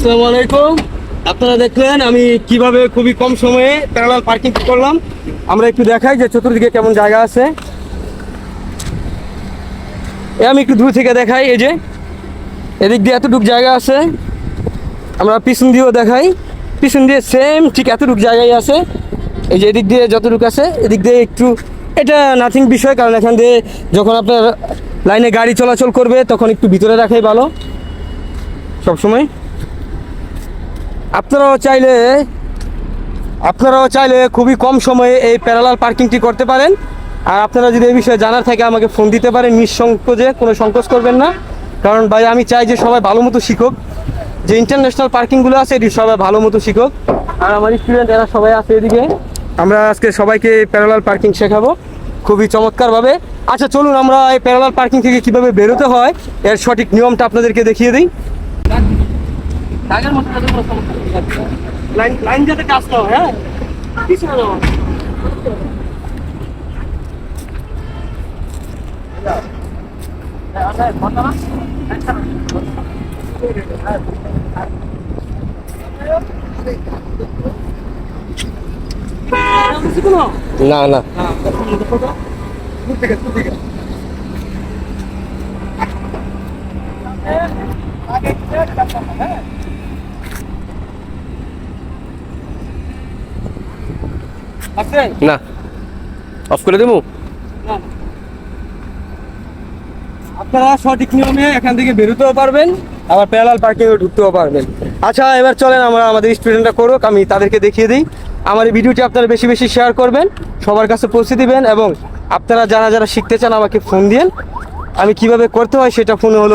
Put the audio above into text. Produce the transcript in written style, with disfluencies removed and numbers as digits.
আসসালামু আলাইকুম। আপনারা দেখলেন আমি কিভাবে খুবই কম সময়ে প্যারালাল পার্কিং করলাম। আমরা একটু দেখাই যে চতুর্দিকে কেমন জায়গা আছে। আমি একটু দূর থেকে দেখাই, এই যে এদিক দিয়ে এতটুকু জায়গা আছে। আমরা পিছন দিয়েও দেখাই, পিছন দিয়ে সেম ঠিক এতটুকু জায়গায় আছে। এই যে এদিক দিয়ে যতটুকু আছে, এদিক দিয়ে একটু এটা নাথিং বিষয়, কারণ এখান দিয়ে যখন আপনার লাইনে গাড়ি চলাচল করবে তখন একটু ভিতরে রাখাই ভালো সবসময়। আপনারাও চাইলে খুবই কম সময়ে এই প্যারালাল পার্কিংটি করতে পারেন। আর আপনারা যদি এই বিষয়ে জানার থাকে আমাকে ফোন দিতে পারেন নিঃসংকোচে, কোনো সংকোচ করবেন না। কারণ ভাই আমি চাই যে সবাই ভালো মতো শিখুক, যে ইন্টারন্যাশনাল পার্কিংগুলো আছে এটি সবাই ভালো মতো শিখুক। আর আমার স্টুডেন্ট এরা সবাই আছে এদিকে, আমরা আজকে সবাইকে প্যারালাল পার্কিং শেখাবো খুবই চমৎকারভাবে। আচ্ছা চলুন আমরা এই প্যারালাল পার্কিং থেকে কীভাবে বেরোতে হয় এর সঠিক নিয়মটা আপনাদেরকে দেখিয়ে দিই। লাইন যাতে কাজ না হয়, হ্যাঁ পিছনে যাও। না না না অফ করে দেবো। আপনারা সঠিক নিয়মে এখান থেকে বেরোতেও পারবেন, আবার প্যারালাল পার্কিংয়ে ঢুকতেও পারবেন। আচ্ছা এবার চলেন আমরা আমাদের স্টুডেন্টরা করুক, আমি তাদেরকে দেখিয়ে দিই। আমার এই ভিডিওটি আপনারা বেশি বেশি শেয়ার করবেন, সবার কাছে পৌঁছে দিবেন, এবং আপনারা যারা যারা শিখতে চান আমাকে ফোন দিন, আমি কিভাবে করতে হয় সেটা ফোনে হলো